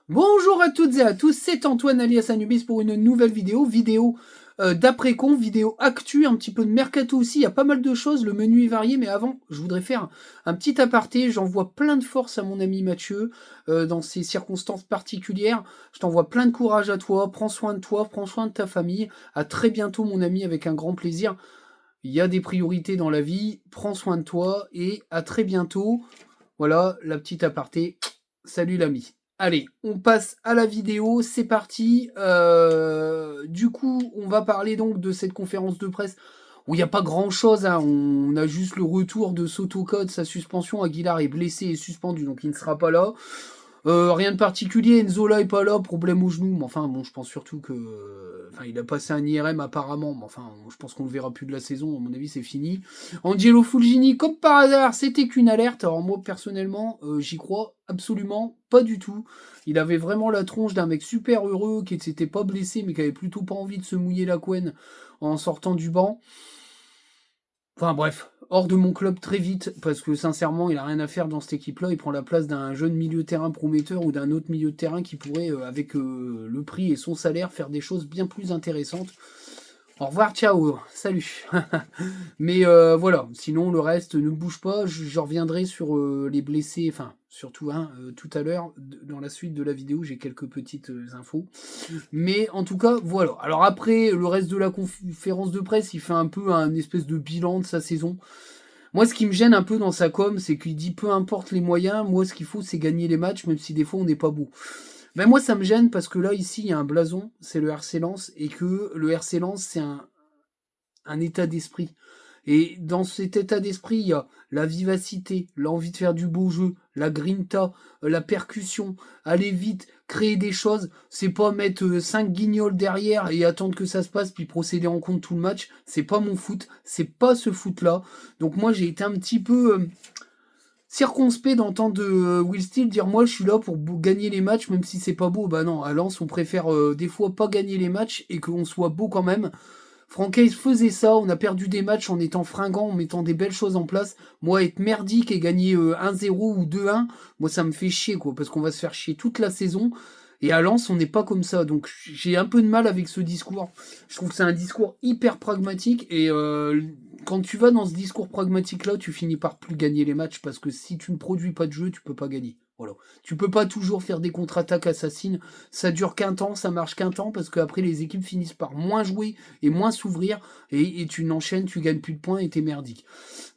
Bonjour à toutes et à tous, c'est Antoine alias Anubis pour une nouvelle vidéo d'après-con, vidéo actu, un petit peu de mercato aussi, il y a pas mal de choses, le menu est varié, mais avant, je voudrais faire un petit aparté, j'envoie plein de force à mon ami Mathieu, dans ces circonstances particulières, je t'envoie plein de courage à toi, prends soin de ta famille, à très bientôt mon ami, avec un grand plaisir, il y a des priorités dans la vie, prends soin de toi, et à très bientôt, voilà, la petite aparté. Salut l'ami. Allez, on passe à la vidéo, c'est parti. Du coup, on va parler donc de cette conférence de presse où il n'y a pas grand-chose. Hein. On a juste le retour de Sotoko de sa suspension. Aguilar est blessé et suspendu, donc il ne sera pas là. Rien de particulier, Enzola est pas là, problème au genou, mais enfin bon, je pense surtout que, enfin, il a passé un IRM apparemment, mais enfin, je pense qu'on le verra plus de la saison, à mon avis c'est fini. Angelo Fulgini, comme par hasard, c'était qu'une alerte, alors moi personnellement, j'y crois absolument pas du tout. Il avait vraiment la tronche d'un mec super heureux, qui s'était pas blessé, mais qui avait plutôt pas envie de se mouiller la couenne en sortant du banc. Enfin bref, hors de mon club très vite, parce que sincèrement, il a rien à faire dans cette équipe-là. Il prend la place d'un jeune milieu de terrain prometteur ou d'un autre milieu de terrain qui pourrait, avec le prix et son salaire, faire des choses bien plus intéressantes. Au revoir, ciao, salut. Mais voilà, sinon le reste ne bouge pas. Je reviendrai sur les blessés, enfin surtout tout à l'heure, dans la suite de la vidéo, j'ai quelques petites infos. Mais en tout cas, voilà. Alors après, le reste de la conférence de presse, il fait un peu un espèce de bilan de sa saison. Moi, ce qui me gêne un peu dans sa com, c'est qu'il dit peu importe les moyens, moi ce qu'il faut c'est gagner les matchs, même si des fois on n'est pas beau. Ben moi ça me gêne parce que là ici il y a un blason, c'est le RC Lens, et que le RC Lens c'est un état d'esprit. Et dans cet état d'esprit, il y a la vivacité, l'envie de faire du beau jeu, la grinta, la percussion, aller vite, créer des choses. C'est pas mettre 5 guignols derrière et attendre que ça se passe puis procéder en compte tout le match. C'est pas mon foot, c'est pas ce foot-là. Donc moi j'ai été un petit peu circonspect d'entendre Will Steele dire moi je suis là pour gagner les matchs même si c'est pas beau. Bah non, à Lens on préfère des fois pas gagner les matchs et qu'on soit beau quand même. Francaise faisait ça, on a perdu des matchs en étant fringant, en mettant des belles choses en place. Moi, être merdique et gagner 1-0 ou 2-1, moi ça me fait chier, quoi, parce qu'on va se faire chier toute la saison. Et à Lens, on n'est pas comme ça. Donc j'ai un peu de mal avec ce discours. Je trouve que c'est un discours hyper pragmatique. Et quand tu vas dans ce discours pragmatique-là, tu finis par plus gagner les matchs. Parce que si tu ne produis pas de jeu, tu peux pas gagner. Voilà. Tu peux pas toujours faire des contre-attaques assassines. Ça dure qu'un temps, ça marche qu'un temps. Parce qu'après, les équipes finissent par moins jouer et moins s'ouvrir. Et tu n'enchaînes, tu gagnes plus de points et t'es merdique.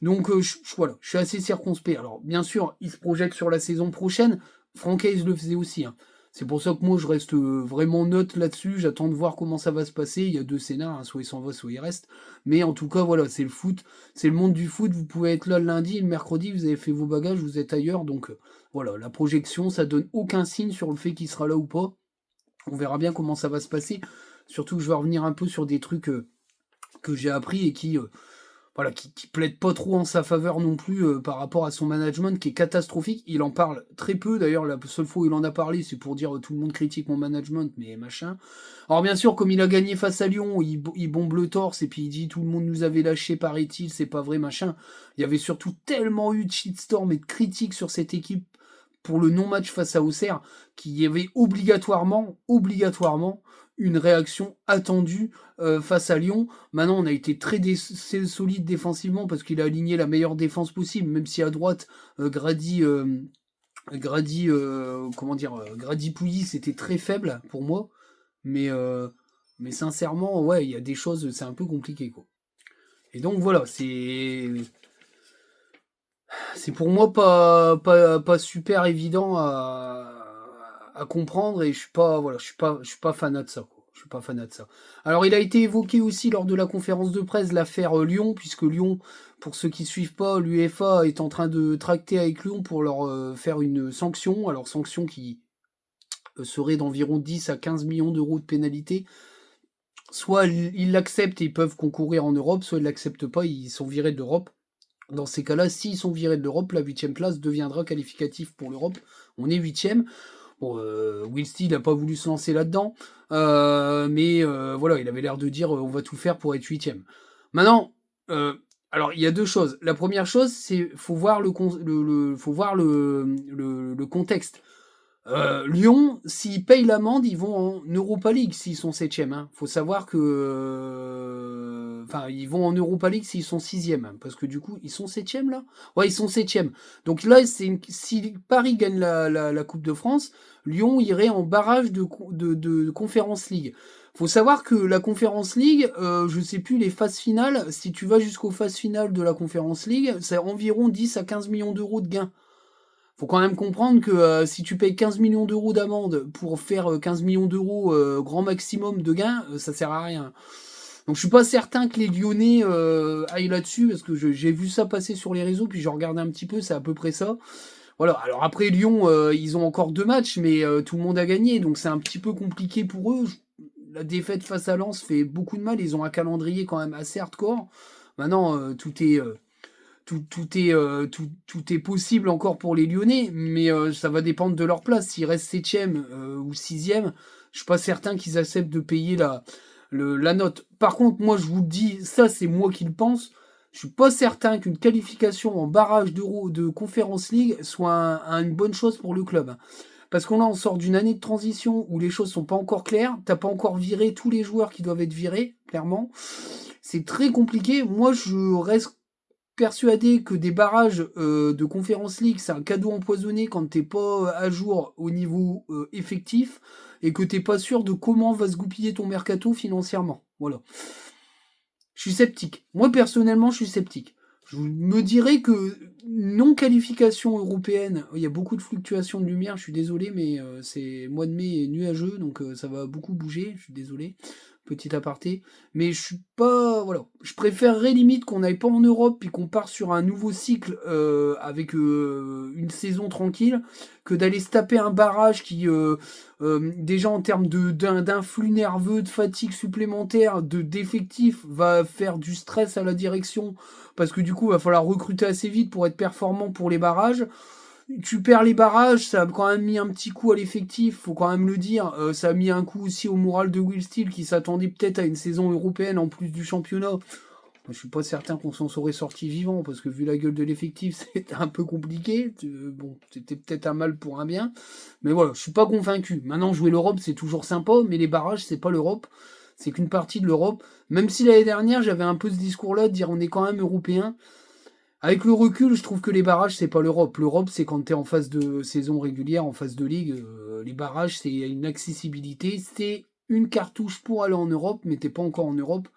Donc voilà, je suis assez circonspect. Alors bien sûr, il se projette sur la saison prochaine. Francaise le faisait aussi. Hein. C'est pour ça que moi je reste vraiment neutre là-dessus. J'attends de voir comment ça va se passer. Il y a deux scénars, hein, soit il s'en va, soit il reste. Mais en tout cas, voilà, c'est le foot, c'est le monde du foot. Vous pouvez être là le lundi, et le mercredi, vous avez fait vos bagages, vous êtes ailleurs. Donc voilà, la projection, ça donne aucun signe sur le fait qu'il sera là ou pas. On verra bien comment ça va se passer. Surtout que je vais revenir un peu sur des trucs que j'ai appris et qui voilà, qui plaide pas trop en sa faveur non plus par rapport à son management qui est catastrophique. Il en parle très peu, d'ailleurs la seule fois où il en a parlé c'est pour dire tout le monde critique mon management, mais machin. Alors bien sûr, comme il a gagné face à Lyon, il bombe le torse et puis il dit tout le monde nous avait lâché paraît-il, c'est pas vrai, machin. Il y avait surtout tellement eu de shitstorm et de critiques sur cette équipe pour le non-match face à Auxerre qu'il y avait obligatoirement une réaction attendue face à Lyon. Maintenant, on a été très solide défensivement parce qu'il a aligné la meilleure défense possible, même si à droite, comment dire, Grady Pouilly, c'était très faible pour moi. Mais, euh, mais sincèrement, ouais, il y a des choses, c'est un peu compliqué, quoi. Et donc voilà, c'est pour moi pas super évident à comprendre et je suis pas voilà, je suis pas fanat de ça quoi. Je suis pas fanat de ça. Alors il a été évoqué aussi lors de la conférence de presse l'affaire Lyon puisque Lyon pour ceux qui suivent pas, l'UEFA est en train de tracter avec Lyon pour leur faire une sanction, alors sanction qui serait d'environ 10 à 15 millions d'euros de pénalité. Soit ils l'acceptent et ils peuvent concourir en Europe, soit ils l'acceptent pas, ils sont virés de l'Europe. Dans ces cas-là, s'ils sont virés de l'Europe, la huitième place deviendra qualificatif pour l'Europe. On est huitième. Bon, Will Steele n'a pas voulu se lancer là-dedans, mais voilà, il avait l'air de dire on va tout faire pour être huitième. Maintenant, alors il y a deux choses. La première chose, c'est faut voir faut voir le contexte. Lyon, s'ils payent l'amende, ils vont en Europa League s'ils sont 7e. Hein. Faut savoir que... Enfin, ils vont en Europa League s'ils sont 6e. Hein, parce que du coup, ils sont 7e là. Ouais, ils sont 7e. Donc là, si Paris gagne la Coupe de France, Lyon irait en barrage de Conference League. Faut savoir que la Conference League, je sais plus les phases finales, si tu vas jusqu'aux phases finales de la Conference League, c'est environ 10 à 15 millions d'euros de gains. Faut quand même comprendre que si tu payes 15 millions d'euros d'amende pour faire 15 millions d'euros grand maximum de gains, ça sert à rien. Donc je suis pas certain que les Lyonnais aillent là-dessus, parce que j'ai vu ça passer sur les réseaux, puis j'ai regardé un petit peu, c'est à peu près ça. Voilà, alors après Lyon, ils ont encore 2 matchs, mais tout le monde a gagné, donc c'est un petit peu compliqué pour eux. La défaite face à Lens fait beaucoup de mal, ils ont un calendrier quand même assez hardcore. Maintenant, tout est possible encore pour les Lyonnais, mais ça va dépendre de leur place. S'ils restent 7e ou 6e, je suis pas certain qu'ils acceptent de payer la note. Par contre, moi je vous le dis, ça c'est moi qui le pense, je suis pas certain qu'une qualification en barrage d'Euro de Conference League soit une bonne chose pour le club. Parce qu'on là, on sort d'une année de transition où les choses sont pas encore claires, t'as pas encore viré tous les joueurs qui doivent être virés, clairement. C'est très compliqué. Moi, je reste persuadé que des barrages de Conference League, c'est un cadeau empoisonné quand t'es pas à jour au niveau effectif et que t'es pas sûr de comment va se goupiller ton mercato financièrement. Voilà. Je suis sceptique. Moi, personnellement, je suis sceptique. Je me dirais que non-qualification européenne, il y a beaucoup de fluctuations de lumière, je suis désolé, mais c'est mois de mai nuageux, donc ça va beaucoup bouger, je suis désolé. Petit aparté. Mais je suis pas. Voilà. Je préférerais limite qu'on n'aille pas en Europe puis qu'on part sur un nouveau cycle avec une saison tranquille que d'aller se taper un barrage qui, déjà en termes d'influx nerveux, de fatigue supplémentaire, d'effectifs, va faire du stress à la direction parce que du coup, il va falloir recruter assez vite pour être performant pour les barrages. Tu perds les barrages, ça a quand même mis un petit coup à l'effectif, faut quand même le dire. Ça a mis un coup aussi au moral de Will Steele qui s'attendait peut-être à une saison européenne en plus du championnat. Je suis pas certain qu'on s'en serait sorti vivant parce que vu la gueule de l'effectif, c'était un peu compliqué. Bon, c'était peut-être un mal pour un bien, mais voilà, je suis pas convaincu. Maintenant, jouer l'Europe, c'est toujours sympa, mais les barrages, c'est pas l'Europe, c'est qu'une partie de l'Europe. Même si l'année dernière, j'avais un peu ce discours-là de dire on est quand même européen. Avec le recul, je trouve que les barrages, c'est pas l'Europe. L'Europe, c'est quand t'es en phase de saison régulière, en phase de ligue. Les barrages, c'est une accessibilité. C'est une cartouche pour aller en Europe, mais t'es pas encore en Europe.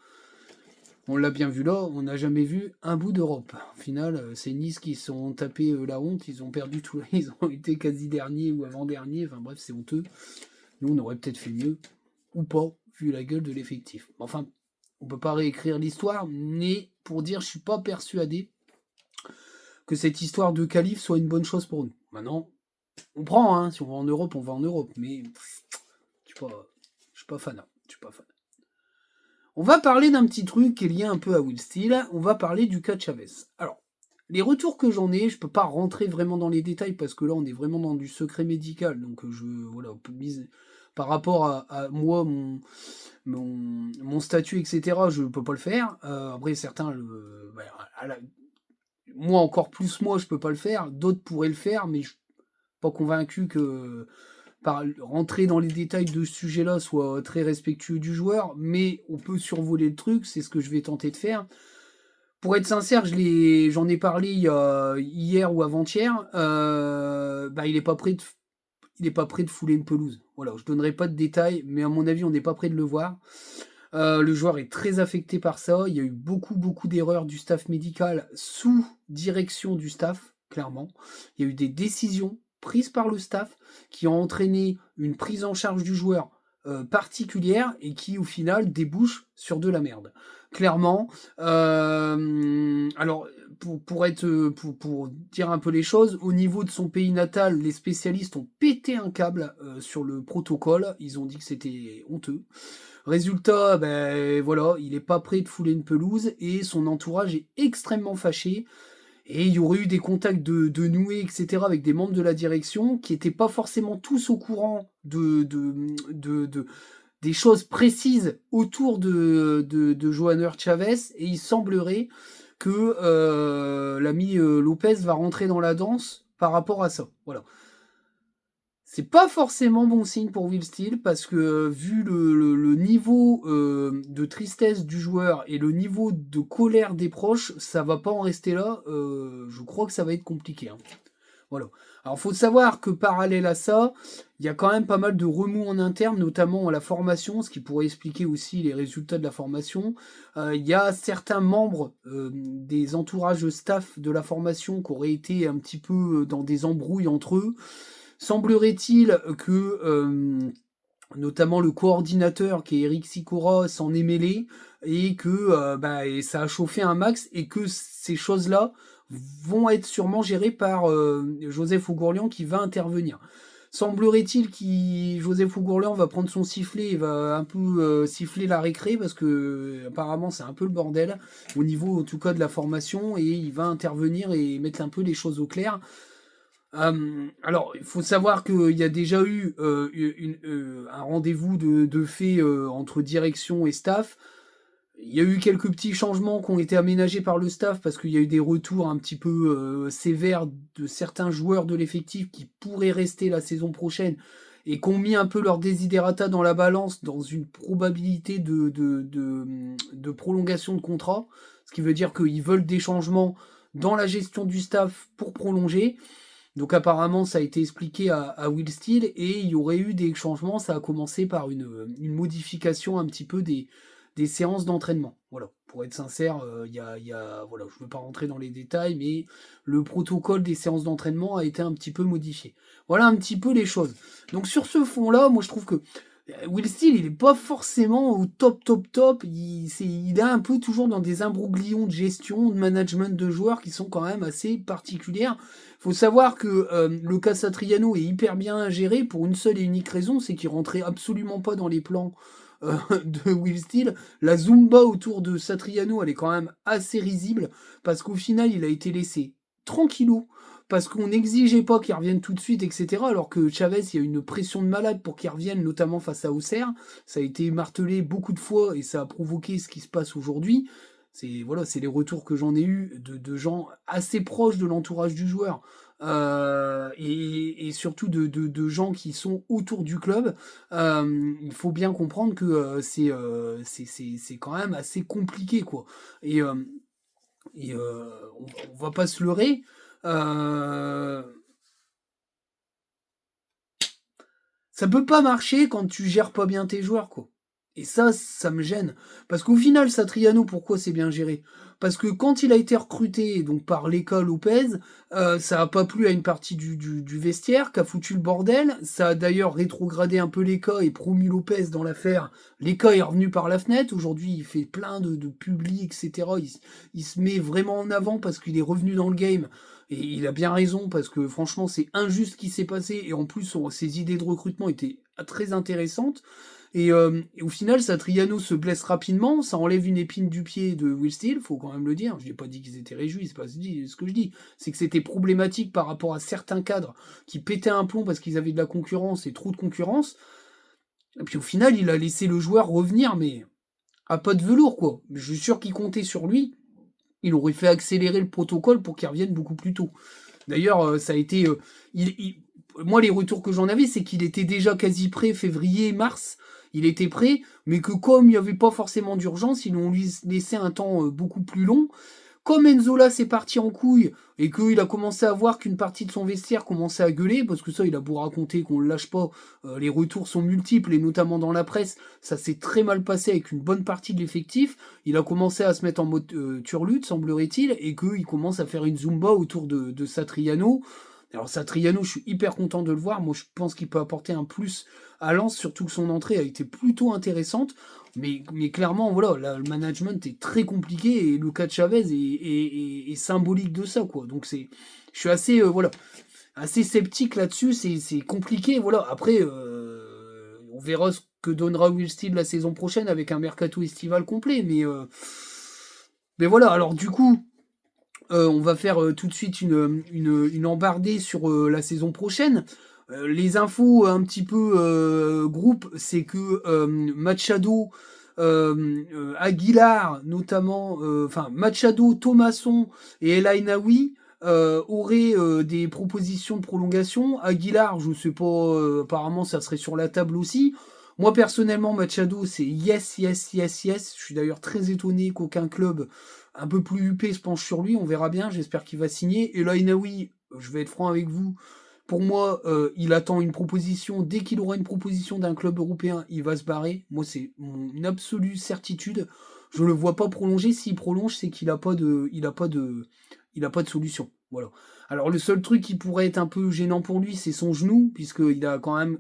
On l'a bien vu là, on n'a jamais vu un bout d'Europe. Au final, c'est Nice qui se sont tapés la honte. Ils ont perdu tout. Ils ont été quasi derniers ou avant-derniers. Enfin bref, c'est honteux. Nous, on aurait peut-être fait mieux. Ou pas, vu la gueule de l'effectif. Enfin, on peut pas réécrire l'histoire, mais pour dire, je suis pas persuadé que cette histoire de qualif soit une bonne chose pour nous. Maintenant, on prend, hein, si on va en Europe, on va en Europe, mais je suis pas fan. Je suis pas fan. On va parler d'un petit truc qui est lié un peu à Will Steele. On va parler du cas Chavez. Alors, les retours que j'en ai, je peux pas rentrer vraiment dans les détails parce que là, on est vraiment dans du secret médical. Donc, voilà, par rapport à moi, mon statut, etc., je peux pas le faire. Après, certains, moi encore plus moi, je peux pas le faire. D'autres pourraient le faire, mais je suis pas convaincu que rentrer dans les détails de ce sujet-là soit très respectueux du joueur, mais on peut survoler le truc, c'est ce que je vais tenter de faire. Pour être sincère, j'en ai parlé hier ou avant-hier. Il est pas prêt de fouler une pelouse. Voilà, je donnerai pas de détails, mais à mon avis, on n'est pas prêt de le voir. Le joueur est très affecté par ça. Il y a eu beaucoup d'erreurs du staff médical sous direction du staff, clairement. Il y a eu des décisions prises par le staff qui ont entraîné une prise en charge du joueur particulière et qui, au final, débouche sur de la merde. Clairement. Alors, pour dire un peu les choses, au niveau de son pays natal, les spécialistes ont pété un câble sur le protocole. Ils ont dit que c'était honteux. Résultat, ben voilà, il est pas prêt de fouler une pelouse et son entourage est extrêmement fâché. Et il y aurait eu des contacts de noués, etc., avec des membres de la direction qui n'étaient pas forcément tous au courant des choses précises autour de Johanner Chavez. Et il semblerait que l'ami Lopez va rentrer dans la danse par rapport à ça. Voilà. C'est pas forcément bon signe pour Will Steele parce que vu le niveau de tristesse du joueur et le niveau de colère des proches, ça va pas en rester là. Je crois que ça va être compliqué, hein. Voilà. Alors, faut savoir que parallèle à ça, il y a quand même pas mal de remous en interne, notamment à la formation, ce qui pourrait expliquer aussi les résultats de la formation. Il y a certains membres des entourages staff de la formation qui auraient été un petit peu dans des embrouilles entre eux. Semblerait-il que notamment le coordinateur qui est Eric Sikora s'en est mêlé et que et ça a chauffé un max et que ces choses-là vont être sûrement gérées par Joseph Ougourlian qui va intervenir. Semblerait-il que Joseph Ougourlian va prendre son sifflet et va un peu siffler la récré parce que apparemment c'est un peu le bordel au niveau en tout cas de la formation et il va intervenir et mettre un peu les choses au clair. Alors, il faut savoir qu'il y a déjà eu un rendez-vous de fait entre direction et staff. Il y a eu quelques petits changements qui ont été aménagés par le staff parce qu'il y a eu des retours un petit peu sévères de certains joueurs de l'effectif qui pourraient rester la saison prochaine et qui ont mis un peu leur desiderata dans la balance dans une probabilité de prolongation de contrat. Ce qui veut dire qu'ils veulent des changements dans la gestion du staff pour prolonger. Donc apparemment, ça a été expliqué à Will Steele et il y aurait eu des changements. Ça a commencé par une modification un petit peu des séances d'entraînement. Voilà, pour être sincère, voilà, je ne veux pas rentrer dans les détails, mais le protocole des séances d'entraînement a été un petit peu modifié. Voilà un petit peu les choses. Donc sur ce fond-là, moi je trouve que Will Steele, il est pas forcément au top. Il est un peu toujours dans des imbroglions de gestion, de management de joueurs qui sont quand même assez particulières. Faut savoir que le cas Satriano est hyper bien géré pour une seule et unique raison, c'est qu'il rentrait absolument pas dans les plans de Will Steele. La Zumba autour de Satriano, elle est quand même assez risible, parce qu'au final, il a été laissé tranquillou, parce qu'on n'exigeait pas qu'il revienne tout de suite, etc. Alors que Chavez, il y a une pression de malade pour qu'il revienne, notamment face à Auxerre. Ça a été martelé beaucoup de fois et ça a provoqué ce qui se passe aujourd'hui. C'est les retours que j'en ai eu de gens assez proches de l'entourage du joueur. Et surtout de gens qui sont autour du club. Il faut bien comprendre que c'est quand même assez compliqué, quoi. Et, euh, on va pas se leurrer. Ça peut pas marcher quand tu gères pas bien tes joueurs, quoi. Et ça me gêne. Parce qu'au final, Satriano, pourquoi c'est bien géré? Parce que quand il a été recruté donc par Leka Lopez, ça a pas plu à une partie du vestiaire, qui a foutu le bordel. Ça a d'ailleurs rétrogradé un peu Leka et promu Lopez dans l'affaire. Leka est revenu par la fenêtre. Aujourd'hui, il fait plein de publis, etc. Il se met vraiment en avant parce qu'il est revenu dans le game. Et il a bien raison parce que franchement, c'est injuste ce qui s'est passé. Et en plus, ses idées de recrutement étaient très intéressantes. Et au final, Satriano se blesse rapidement, ça enlève une épine du pied de Will Steele, faut quand même le dire. Je n'ai pas dit qu'ils étaient réjouis, c'est pas ce que je dis. C'est que c'était problématique par rapport à certains cadres qui pétaient un plomb parce qu'ils avaient de la concurrence et trop de concurrence. Et puis au final, il a laissé le joueur revenir, mais à pas de velours, quoi. Je suis sûr qu'il comptait sur lui. Il aurait fait accélérer le protocole pour qu'il revienne beaucoup plus tôt. D'ailleurs, ça a été. Moi, les retours que j'en avais, c'est qu'il était déjà quasi prêt février, mars. Il était prêt, mais que comme il n'y avait pas forcément d'urgence, ils l'ont laissé un temps beaucoup plus long. Comme Enzola s'est parti en couille et qu'il a commencé à voir qu'une partie de son vestiaire commençait à gueuler, parce que ça, il a beau raconter qu'on ne le lâche pas, les retours sont multiples et notamment dans la presse, ça s'est très mal passé avec une bonne partie de l'effectif. Il a commencé à se mettre en mode turlute, semblerait-il, et qu'il commence à faire une zumba autour de Satriano. Alors Satriano, je suis hyper content de le voir. Moi, je pense qu'il peut apporter un plus à Lens, surtout que son entrée a été plutôt intéressante. Mais clairement, voilà, là, le management est très compliqué et le cas de Chavez est symbolique de ça, quoi. Donc je suis assez, voilà, assez sceptique là-dessus. C'est compliqué, voilà. Après, on verra ce que donnera Will Steele la saison prochaine avec un mercato estival complet. Mais voilà. Alors du coup. On va faire tout de suite une embardée sur la saison prochaine. Les infos un petit peu groupe, c'est que Machado, Aguilar notamment, enfin Machado, Thomasson et El Ainaoui aurait des propositions de prolongation. Aguilar, je sais pas, apparemment ça serait sur la table aussi. Moi personnellement, Machado, c'est yes, yes, yes, yes. Je suis d'ailleurs très étonné qu'aucun club un peu plus huppé se penche sur lui. On verra bien, j'espère qu'il va signer. Et là, Inaoui, je vais être franc avec vous. Pour moi, il attend une proposition. Dès qu'il aura une proposition d'un club européen, il va se barrer. Moi, c'est une absolue certitude. Je le vois pas prolonger. S'il prolonge, c'est qu'il a pas de, il a pas de solution. Voilà. Alors le seul truc qui pourrait être un peu gênant pour lui, c'est son genou, puisqu'il a quand même,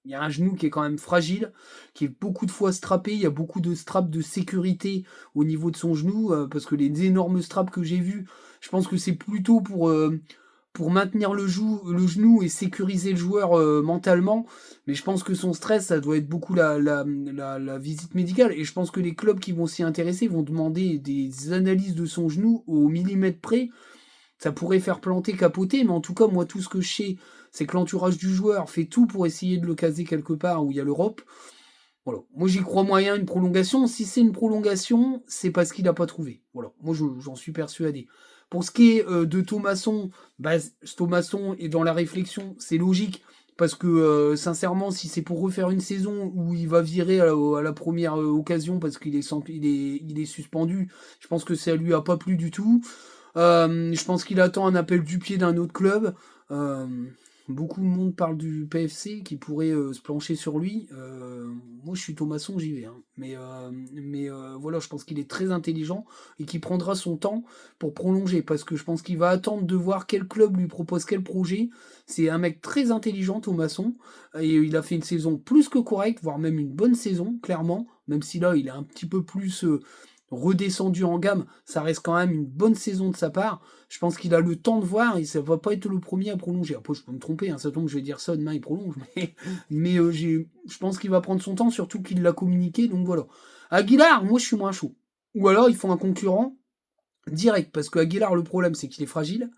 il y a un genou qui est quand même fragile, qui est beaucoup de fois strappé. Il y a beaucoup de straps de sécurité au niveau de son genou, parce que les énormes straps que j'ai vus, je pense que c'est plutôt pour maintenir le genou et sécuriser le joueur mentalement. Mais je pense que son stress, ça doit être beaucoup la visite médicale. Et je pense que les clubs qui vont s'y intéresser vont demander des analyses de son genou au millimètre près. Ça pourrait faire planter, capoter, mais en tout cas, moi, tout ce que je sais, c'est que l'entourage du joueur fait tout pour essayer de le caser quelque part où il y a l'Europe. Voilà. Moi, j'y crois moyen une prolongation. Si c'est une prolongation, c'est parce qu'il n'a pas trouvé. Voilà. Moi, j'en suis persuadé. Pour ce qui est de Thomasson, bah, Thomasson est dans la réflexion, c'est logique. Parce que, sincèrement, si c'est pour refaire une saison où il va virer à la première occasion parce qu'il est, il est suspendu, je pense que ça lui a pas plu du tout. Je pense qu'il attend un appel du pied d'un autre club. Euh, Beaucoup de monde parle du PFC qui pourrait se plancher sur lui. Moi, je suis Thomasson, j'y vais. Hein. Mais voilà, je pense qu'il est très intelligent et qu'il prendra son temps pour prolonger parce que je pense qu'il va attendre de voir quel club lui propose quel projet. C'est un mec très intelligent, Thomasson, et il a fait une saison plus que correcte, voire même une bonne saison, clairement. Même si là, il est un petit peu plus redescendu en gamme, ça reste quand même une bonne saison de sa part. Je pense qu'il a le temps de voir et ça va pas être le premier à prolonger. Après, je peux me tromper, hein, ça tombe, je vais dire ça, demain il prolonge, mais je pense qu'il va prendre son temps, surtout qu'il l'a communiqué, donc voilà. Aguilar, moi je suis moins chaud. Ou alors ils font un concurrent direct, parce que Aguilar, le problème c'est qu'il est fragile,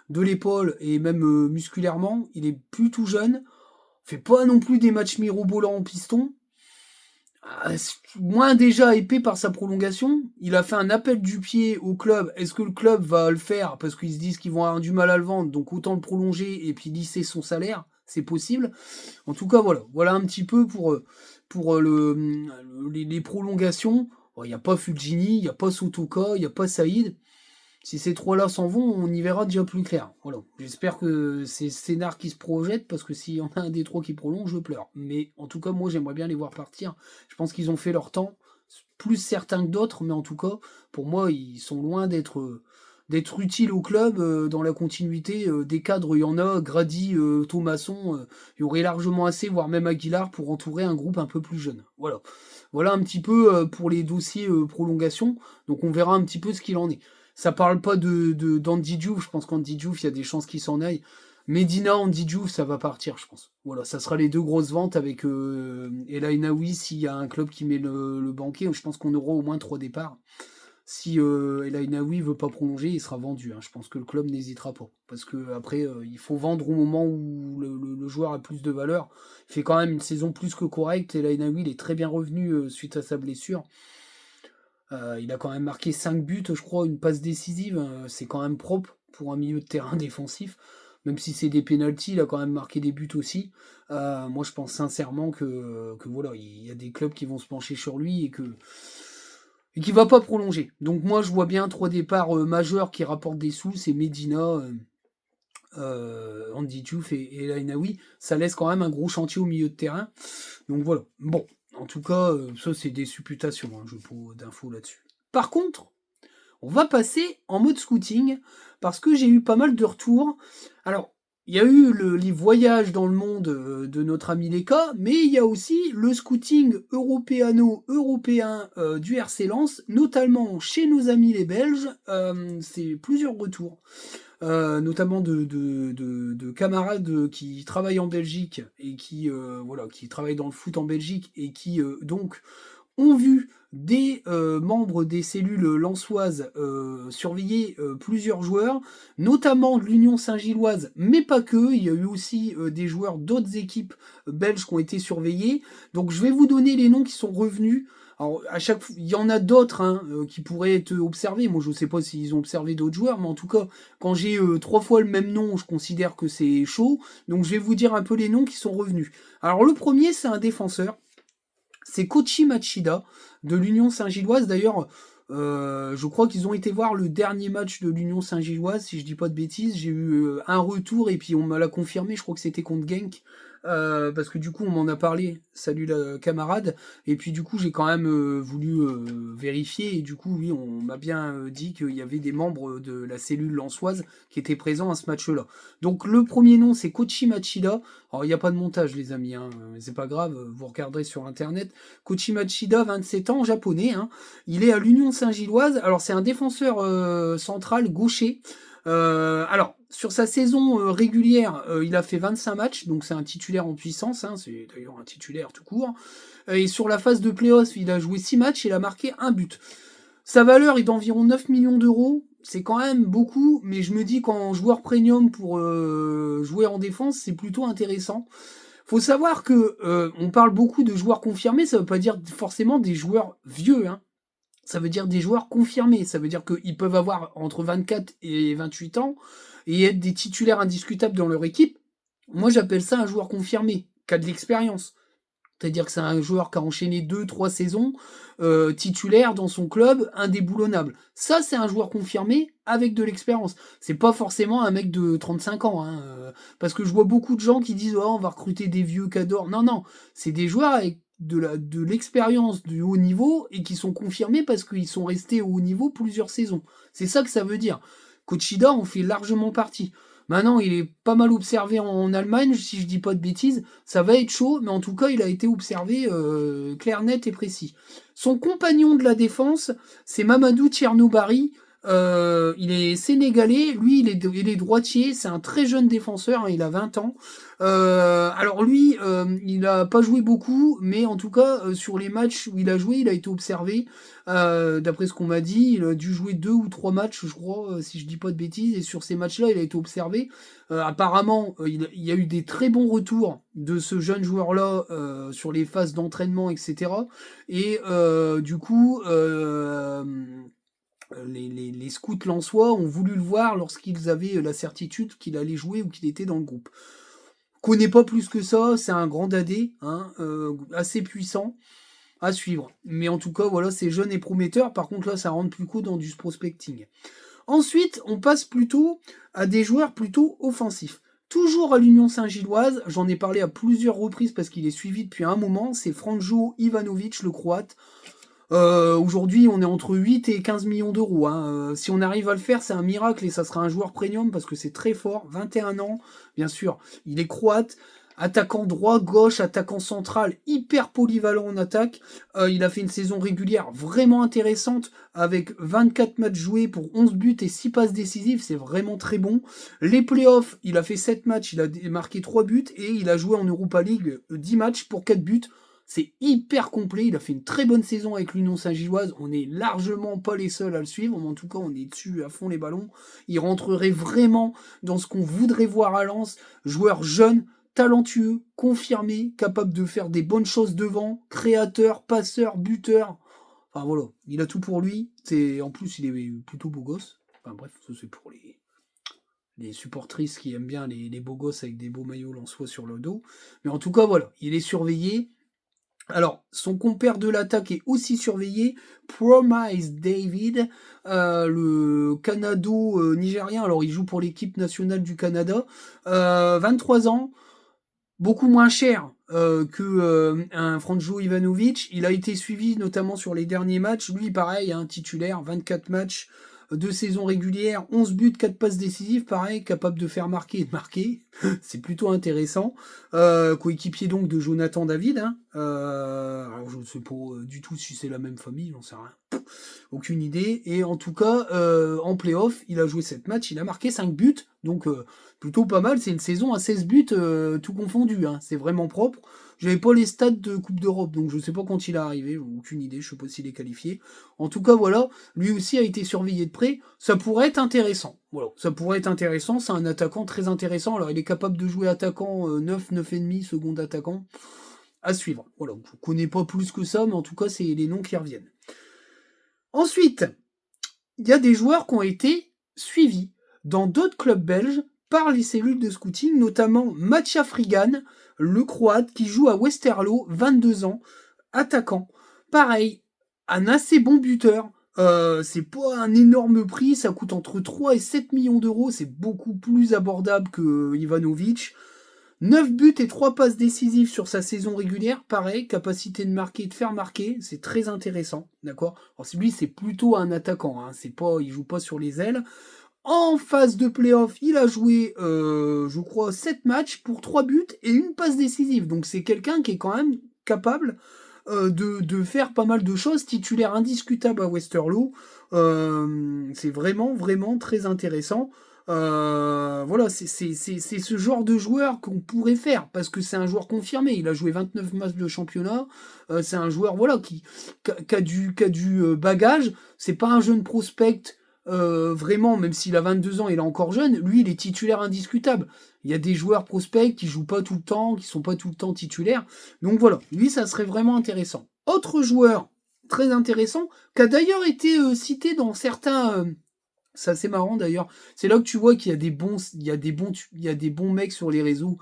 de l'épaule et même musculairement, il est plus tout jeune, fait pas non plus des matchs mirobolants en piston, moins déjà épais par sa prolongation. Il a fait un appel du pied au club. Est-ce que le club va le faire parce qu'ils se disent qu'ils vont avoir du mal à le vendre, donc autant le prolonger et puis lisser son salaire, c'est possible. En tout cas, voilà un petit peu pour les prolongations. Il n'y a pas Fulgini, il n'y a pas Sotoka, il n'y a pas Saïd. Si ces trois-là s'en vont, on y verra déjà plus clair. Voilà. J'espère que c'est Sénard qui se projette, parce que s'il y en a un des trois qui prolonge, je pleure. Mais en tout cas, moi, j'aimerais bien les voir partir. Je pense qu'ils ont fait leur temps, plus certains que d'autres, mais en tout cas, pour moi, ils sont loin d'être utiles au club dans la continuité des cadres. Il y en a, Grady, Thomasson, il y aurait largement assez, voire même Aguilar, pour entourer un groupe un peu plus jeune. Voilà. Voilà un petit peu pour les dossiers prolongation. Donc on verra un petit peu ce qu'il en est. Ça parle pas d'Andy Diouf. Je pense qu'Andy Diouf, il y a des chances qu'il s'en aille. Medina, Andy Diouf, ça va partir, je pense. Voilà, ça sera les deux grosses ventes avec El Ainaoui s'il y a un club qui met le banquet. Je pense qu'on aura au moins 3 départs. Si El Ainaoui veut pas prolonger, il sera vendu. Hein. Je pense que le club n'hésitera pas. Parce que après, il faut vendre au moment où le joueur a plus de valeur. Il fait quand même une saison plus que correcte. El Ainaoui, il est très bien revenu suite à sa blessure. Il a quand même marqué 5 buts, je crois, une passe décisive. C'est quand même propre pour un milieu de terrain défensif. Même si c'est des pénaltys, il a quand même marqué des buts aussi. Moi, je pense sincèrement que voilà, il y a des clubs qui vont se pencher sur lui et qui va pas prolonger. Donc moi, je vois bien 3 départs majeurs qui rapportent des sous. C'est Medina, Andy Diouf et El Ainaoui. Ça laisse quand même un gros chantier au milieu de terrain. Donc voilà. Bon. En tout cas, ça c'est des supputations, hein, je n'ai pas d'infos là-dessus. Par contre, on va passer en mode scouting, parce que j'ai eu pas mal de retours. Alors, il y a eu les voyages dans le monde de notre ami Leka, mais il y a aussi le scouting européen du RC Lens, notamment chez nos amis les Belges. C'est plusieurs retours. Notamment de camarades qui travaillent en Belgique et qui travaillent dans le foot en Belgique et qui donc ont vu des membres des cellules lensoises surveiller plusieurs joueurs, notamment de l'Union Saint-Gilloise, mais pas que. Il y a eu aussi des joueurs d'autres équipes belges qui ont été surveillés. Donc je vais vous donner les noms qui sont revenus. Alors, à chaque fois, il y en a d'autres hein, qui pourraient être observés. Moi, je sais pas s'ils ont observé d'autres joueurs, mais en tout cas, quand j'ai 3 fois le même nom, je considère que c'est chaud. Donc, je vais vous dire un peu les noms qui sont revenus. Alors, le premier, c'est un défenseur. C'est Kochi Machida de l'Union Saint-Gilloise. D'ailleurs, je crois qu'ils ont été voir le dernier match de l'Union Saint-Gilloise, si je dis pas de bêtises. J'ai eu un retour et puis on me l'a confirmé. Je crois que c'était contre Genk. Parce que du coup on m'en a parlé, salut la camarade, et puis du coup j'ai quand même voulu vérifier, et du coup oui on m'a bien dit qu'il y avait des membres de la cellule lensoise qui étaient présents à ce match-là. Donc le premier nom c'est Kochi Machida, alors il n'y a pas de montage les amis, hein, mais c'est pas grave, vous regarderez sur internet. Kochi Machida, 27 ans, japonais, hein. Il est à l'Union Saint-Gilloise, alors c'est un défenseur central gaucher. Alors, sur sa saison régulière, il a fait 25 matchs, donc c'est un titulaire en puissance, hein, c'est d'ailleurs un titulaire tout court. Et sur la phase de playoff, il a joué 6 matchs et il a marqué un but. Sa valeur est d'environ 9 millions d'euros, c'est quand même beaucoup, mais je me dis qu'en joueur premium pour jouer en défense, c'est plutôt intéressant. Faut savoir que on parle beaucoup de joueurs confirmés, ça veut pas dire forcément des joueurs vieux, hein. Ça veut dire des joueurs confirmés. Ça veut dire qu'ils peuvent avoir entre 24 et 28 ans et être des titulaires indiscutables dans leur équipe. Moi, j'appelle ça un joueur confirmé, qui a de l'expérience. C'est-à-dire que c'est un joueur qui a enchaîné 2-3 saisons titulaire dans son club, indéboulonnable. Ça, c'est un joueur confirmé avec de l'expérience. C'est pas forcément un mec de 35 ans. Hein, parce que je vois beaucoup de gens qui disent oh, on va recruter des vieux cadors. Non, non. C'est des joueurs avec de l'expérience du haut niveau et qui sont confirmés parce qu'ils sont restés au haut niveau plusieurs saisons. C'est ça que ça veut dire. Kochida en fait largement partie. Maintenant, il est pas mal observé en Allemagne, si je dis pas de bêtises. Ça va être chaud, mais en tout cas, il a été observé clair, net et précis. Son compagnon de la défense, c'est Mamadou Tchernoubari. Il est sénégalais, lui il est droitier, c'est un très jeune défenseur, hein, il a 20 ans. Alors lui, il a pas joué beaucoup, mais en tout cas, sur les matchs où il a joué, il a été observé. D'après ce qu'on m'a dit, il a dû jouer 2 ou 3 matchs, je crois, si je dis pas de bêtises, et sur ces matchs-là, il a été observé. Apparemment, il y a eu des très bons retours de ce jeune joueur-là sur les phases d'entraînement, etc. Et du coup, les scouts lensois ont voulu le voir lorsqu'ils avaient la certitude qu'il allait jouer ou qu'il était dans le groupe. Connaît pas plus que ça, c'est un grand dadé, hein, assez puissant à suivre. Mais en tout cas, voilà, c'est jeune et prometteur. Par contre, là, ça rentre plus qu'au dans du prospecting. Ensuite, on passe plutôt à des joueurs plutôt offensifs. Toujours à l'Union Saint-Gilloise, j'en ai parlé à plusieurs reprises parce qu'il est suivi depuis un moment, c'est Franjo Ivanovic, le Croate. Aujourd'hui, on est entre 8 et 15 millions d'euros. Hein. Si on arrive à le faire, c'est un miracle et ça sera un joueur premium parce que c'est très fort. 21 ans, bien sûr. Il est croate, attaquant droit, gauche, attaquant central, hyper polyvalent en attaque. Il a fait une saison régulière vraiment intéressante avec 24 matchs joués pour 11 buts et 6 passes décisives. C'est vraiment très bon. Les playoffs, il a fait 7 matchs, il a marqué 3 buts et il a joué en Europa League 10 matchs pour 4 buts. C'est hyper complet, il a fait une très bonne saison avec l'Union Saint-Gilloise, on n'est largement pas les seuls à le suivre, mais en tout cas on est dessus à fond les ballons. Il rentrerait vraiment dans ce qu'on voudrait voir à Lens, joueur jeune, talentueux, confirmé, capable de faire des bonnes choses devant, créateur, passeur, buteur. Enfin voilà, il a tout pour lui, en plus il est plutôt beau gosse. Enfin bref, ça c'est pour les supportrices qui aiment bien les beaux gosses avec des beaux maillots lensois sur le dos. Mais en tout cas voilà, il est surveillé. Alors, son compère de l'attaque est aussi surveillé, Promise David, le Canado-Nigérien. Alors, il joue pour l'équipe nationale du Canada. 23 ans, beaucoup moins cher que un Franjo Ivanovic. Il a été suivi notamment sur les derniers matchs. Lui, pareil, un titulaire, 24 matchs de saison régulière, 11 buts, 4 passes décisives, pareil, capable de faire marquer et de marquer. C'est plutôt intéressant. Coéquipier donc de Jonathan David. Hein. Alors je ne sais pas du tout si c'est la même famille, j'en sais rien. Aucune idée. Et en tout cas, en playoff, il a joué 7 matchs, il a marqué 5 buts. Donc plutôt pas mal. C'est une saison à 16 buts, tout confondu. Hein. C'est vraiment propre. J'avais pas les stats de Coupe d'Europe, donc je sais pas quand il est arrivé, aucune idée, je sais pas s'il est qualifié. En tout cas, voilà, lui aussi a été surveillé de près. Ça pourrait être intéressant. Voilà, ça pourrait être intéressant. C'est un attaquant très intéressant. Alors, il est capable de jouer attaquant 9, 9,5, second attaquant. à suivre. Voilà, je ne connais pas plus que ça, mais en tout cas, c'est les noms qui reviennent. Ensuite, il y a des joueurs qui ont été suivis dans d'autres clubs belges par les cellules de scouting, notamment Matja Frigan, le Croate, qui joue à Westerlo, 22 ans, attaquant. Pareil, un assez bon buteur. C'est pas un énorme prix, ça coûte entre 3 et 7 millions d'euros, c'est beaucoup plus abordable que Ivanovic. 9 buts et 3 passes décisives sur sa saison régulière, pareil, capacité de marquer, de faire marquer, c'est très intéressant, d'accord. Alors lui, c'est plutôt un attaquant, hein, c'est pas, il joue pas sur les ailes. En phase de playoff, il a joué, je crois, 7 matchs pour 3 buts et une passe décisive. Donc c'est quelqu'un qui est quand même capable de faire pas mal de choses, titulaire indiscutable à Westerlo. C'est vraiment, vraiment très intéressant. Voilà, c'est ce genre de joueur qu'on pourrait faire, parce que c'est un joueur confirmé. Il a joué 29 matchs de championnat. C'est un joueur voilà, qui a du bagage. C'est pas un jeune prospect. Vraiment, même s'il a 22 ans, il est encore jeune, lui, il est titulaire indiscutable. Il y a des joueurs prospects qui jouent pas tout le temps, qui sont pas tout le temps titulaires. Donc voilà, lui, ça serait vraiment intéressant. Autre joueur très intéressant, qui a d'ailleurs été cité dans certains... c'est assez marrant d'ailleurs. C'est là que tu vois qu'il y a des bons mecs sur les réseaux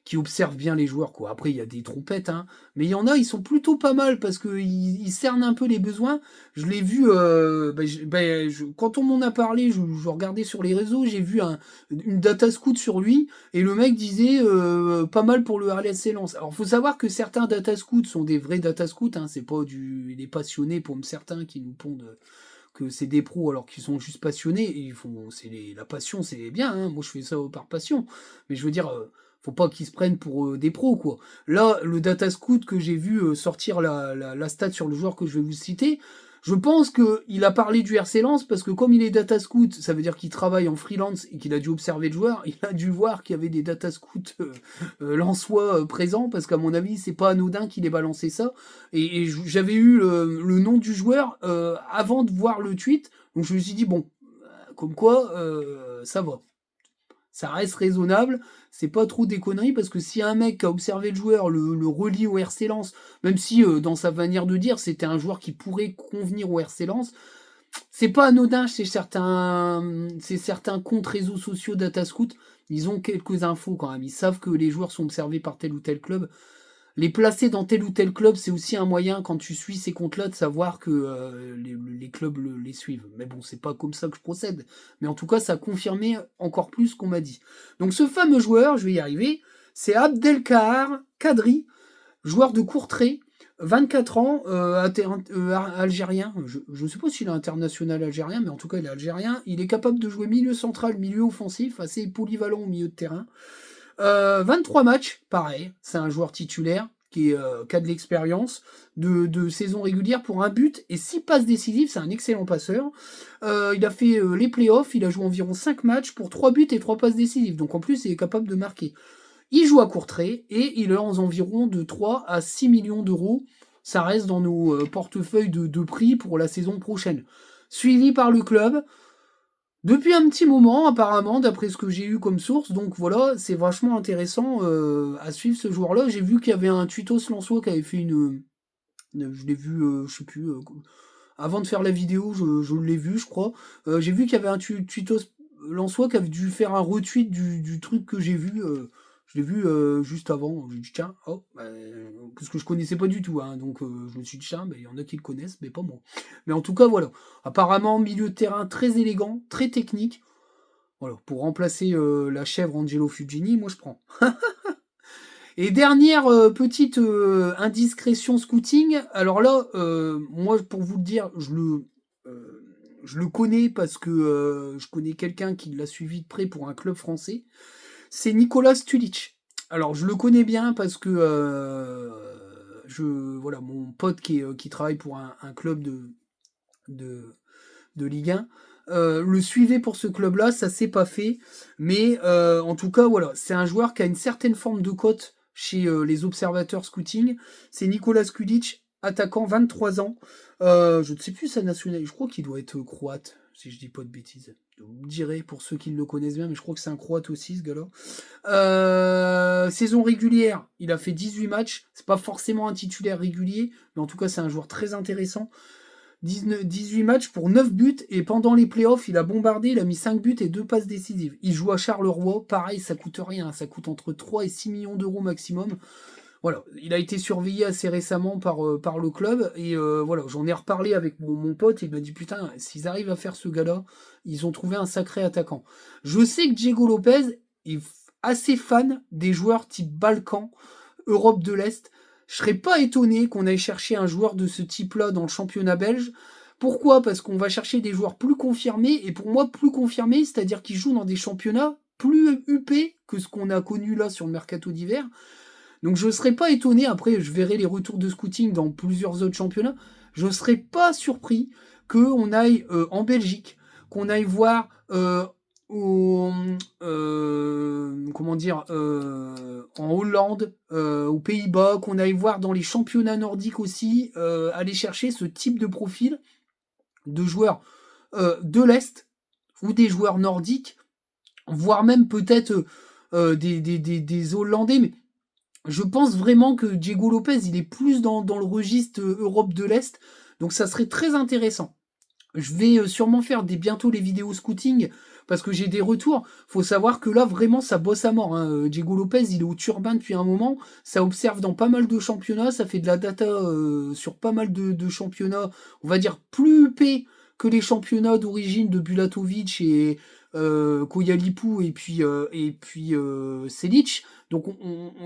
qui observent bien les joueurs, quoi. Après, il y a des trompettes, hein. Mais il y en a, ils sont plutôt pas mal parce que ils cernent un peu les besoins. Je l'ai vu, quand on m'en a parlé, je regardais sur les réseaux, j'ai vu une data scout sur lui et le mec disait pas mal pour le RLS Lens. Alors, faut savoir que certains data scouts sont des vrais data scouts, hein. C'est pas des passionnés pour certains qui nous pondent que c'est des pros alors qu'ils sont juste passionnés. Et la passion, c'est bien, hein. Moi, je fais ça par passion. Mais je veux dire, faut pas qu'ils se prennent pour des pros, quoi. Là, le data scout que j'ai vu sortir la stat sur le joueur que je vais vous citer, je pense qu'il a parlé du RC Lens parce que comme il est data scout, ça veut dire qu'il travaille en freelance et qu'il a dû observer le joueur, il a dû voir qu'il y avait des data scouts lensois présents parce qu'à mon avis, c'est pas anodin qu'il ait balancé ça. Et j'avais eu le nom du joueur avant de voir le tweet, donc je me suis dit, bon, comme quoi, ça va. Ça reste raisonnable, c'est pas trop des conneries, parce que si un mec qui a observé le joueur le relie au RC Lens, même si dans sa manière de dire, c'était un joueur qui pourrait convenir au RC Lens, c'est pas anodin chez certains comptes réseaux sociaux DataScout, ils ont quelques infos quand même, ils savent que les joueurs sont observés par tel ou tel club. Les placer dans tel ou tel club, c'est aussi un moyen, quand tu suis ces comptes-là, de savoir que les clubs les suivent. Mais bon, c'est pas comme ça que je procède. Mais en tout cas, ça a confirmé encore plus ce qu'on m'a dit. Donc ce fameux joueur, je vais y arriver, c'est Abdelkahar Kadri, joueur de Courtrai, 24 ans, algérien. Je ne sais pas s'il est international algérien, mais en tout cas, il est algérien. Il est capable de jouer milieu central, milieu offensif, assez polyvalent au milieu de terrain. 23 matchs, pareil, c'est un joueur titulaire qui a de l'expérience de saison régulière pour un but et 6 passes décisives, c'est un excellent passeur. Il a fait les playoffs, il a joué environ 5 matchs pour 3 buts et 3 passes décisives, donc en plus il est capable de marquer. Il joue à Courtrai et il est en environ de 3 à 6 millions d'euros. Ça reste dans nos portefeuilles de prix pour la saison prochaine. Suivi par le club, depuis un petit moment, apparemment, d'après ce que j'ai eu comme source. Donc voilà, c'est vachement intéressant à suivre ce joueur-là. J'ai vu qu'il y avait un tutos Lensois qui avait fait je l'ai vu, je sais plus. Avant de faire la vidéo, je l'ai vu, je crois. J'ai vu qu'il y avait un tutos Lensois qui avait dû faire un retweet du truc que j'ai vu. Je l'ai vu juste avant. J'ai dit, tiens, oh, parce que je connaissais pas du tout. Hein, donc je me suis dit, tiens, il y en a qui le connaissent, mais pas moi. Mais en tout cas, voilà. Apparemment, milieu de terrain très élégant, très technique. Voilà, pour remplacer la chèvre Angelo Fugini, moi je prends. Et dernière petite indiscrétion scouting. Alors là, moi, pour vous le dire, je le connais parce que je connais quelqu'un qui l'a suivi de près pour un club français. C'est Nicolas Stulic. Alors, je le connais bien parce que voilà, mon pote qui travaille pour un club de Ligue 1 le suivait pour ce club-là, ça s'est pas fait. Mais en tout cas, voilà, c'est un joueur qui a une certaine forme de cote chez les observateurs scouting. C'est Nicolas Stulic, attaquant, 23 ans. Je ne sais plus sa nationalité, je crois qu'il doit être croate, si je dis pas de bêtises. Vous me direz pour ceux qui le connaissent bien, mais je crois que c'est un Croate aussi, ce gars-là. Saison régulière, il a fait 18 matchs. C'est pas forcément un titulaire régulier, mais en tout cas, c'est un joueur très intéressant. 18 matchs pour 9 buts, et pendant les playoffs, il a bombardé, il a mis 5 buts et 2 passes décisives. Il joue à Charleroi, pareil, ça coûte rien, ça coûte entre 3 et 6 millions d'euros maximum. Voilà, il a été surveillé assez récemment par le club, et voilà, j'en ai reparlé avec mon pote, il m'a dit putain, s'ils arrivent à faire ce gars-là, ils ont trouvé un sacré attaquant. Je sais que Diego Lopez est assez fan des joueurs type Balkan, Europe de l'Est. Je serais pas étonné qu'on aille chercher un joueur de ce type-là dans le championnat belge. Pourquoi? Parce qu'on va chercher des joueurs plus confirmés, et pour moi, plus confirmés, c'est-à-dire qu'ils jouent dans des championnats plus huppés que ce qu'on a connu là sur le mercato d'hiver. Donc je ne serais pas étonné, après je verrai les retours de scouting dans plusieurs autres championnats, je ne serais pas surpris qu'on aille en Belgique, qu'on aille voir comment dire, en Hollande, aux Pays-Bas, qu'on aille voir dans les championnats nordiques aussi, aller chercher ce type de profil de joueurs de l'Est ou des joueurs nordiques, voire même peut-être des Hollandais, mais je pense vraiment que Diego Lopez, il est plus dans le registre Europe de l'Est, donc ça serait très intéressant. Je vais sûrement faire bientôt les vidéos scouting, parce que j'ai des retours. Faut savoir que là, vraiment, ça bosse à mort. Hein. Diego Lopez, il est au turbin depuis un moment, ça observe dans pas mal de championnats, ça fait de la data sur pas mal de championnats, on va dire plus huppés que les championnats d'origine de Bulatovic et Koyalipou et puis Selic. Donc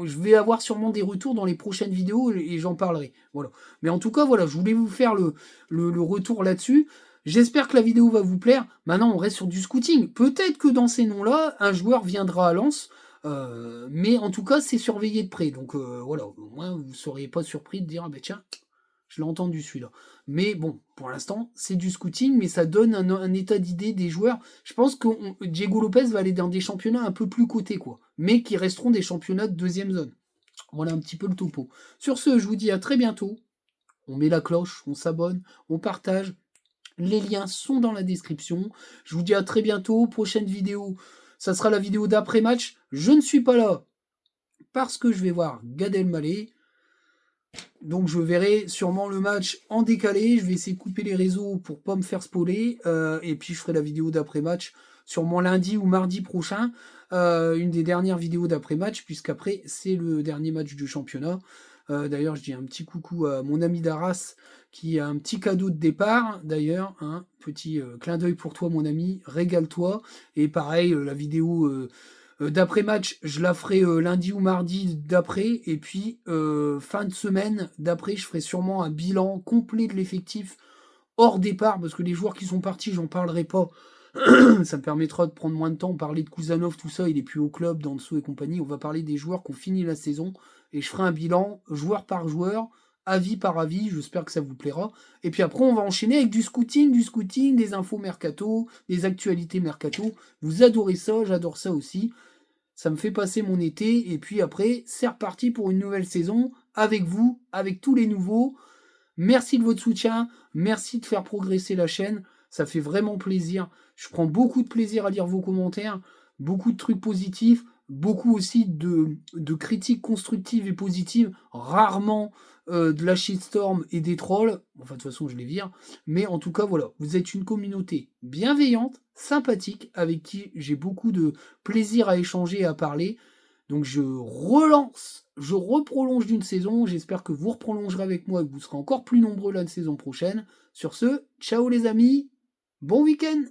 je vais avoir sûrement des retours dans les prochaines vidéos et j'en parlerai. Voilà. Mais en tout cas, voilà, je voulais vous faire le retour là-dessus. J'espère que la vidéo va vous plaire. Maintenant, on reste sur du scouting. Peut-être que dans ces noms-là, un joueur viendra à Lens. Mais en tout cas, c'est surveillé de près. Donc voilà, au moins, vous ne seriez pas surpris de dire, ah ben tiens, je l'ai entendu celui-là. Mais bon, pour l'instant, c'est du scouting, mais ça donne un état d'idée des joueurs. Je pense que Diego Lopez va aller dans des championnats un peu plus cotés, quoi. Mais qui resteront des championnats de deuxième zone. Voilà un petit peu le topo. Sur ce, je vous dis à très bientôt. On met la cloche, on s'abonne, on partage. Les liens sont dans la description. Je vous dis à très bientôt. Prochaine vidéo, ça sera la vidéo d'après-match. Je ne suis pas là parce que je vais voir Gad Elmaleh. Donc je verrai sûrement le match en décalé. Je vais essayer de couper les réseaux pour pas me faire spoiler. Et puis je ferai la vidéo d'après-match sûrement lundi ou mardi prochain. Une des dernières vidéos d'après-match, puisqu'après c'est le dernier match du championnat. D'ailleurs, je dis un petit coucou à mon ami d'Arras qui a un petit cadeau de départ. D'ailleurs, hein, petit clin d'œil pour toi, mon ami. Régale-toi. Et pareil, la vidéo d'après-match, je la ferai lundi ou mardi d'après. Et puis, fin de semaine d'après, je ferai sûrement un bilan complet de l'effectif hors départ. Parce que les joueurs qui sont partis, j'en parlerai pas. Ça me permettra de prendre moins de temps. Parler de Kuzanov, tout ça, il est plus au club, dans dessous et compagnie. On va parler des joueurs qui ont fini la saison. Et je ferai un bilan joueur par joueur, avis par avis. J'espère que ça vous plaira. Et puis après, on va enchaîner avec du scouting, des infos mercato, des actualités mercato. Vous adorez ça, j'adore ça aussi. Ça me fait passer mon été. Et puis après, c'est reparti pour une nouvelle saison avec vous, avec tous les nouveaux. Merci de votre soutien. Merci de faire progresser la chaîne. Ça fait vraiment plaisir. Je prends beaucoup de plaisir à lire vos commentaires. Beaucoup de trucs positifs. Beaucoup aussi de critiques constructives et positives. Rarement de la shitstorm et des trolls. Enfin, de toute façon, je les vire. Mais en tout cas, voilà. Vous êtes une communauté bienveillante, sympathique, avec qui j'ai beaucoup de plaisir à échanger et à parler. Donc je relance, je reprolonge d'une saison. J'espère que vous reprolongerez avec moi et que vous serez encore plus nombreux la saison prochaine. Sur ce, ciao les amis, bon week-end!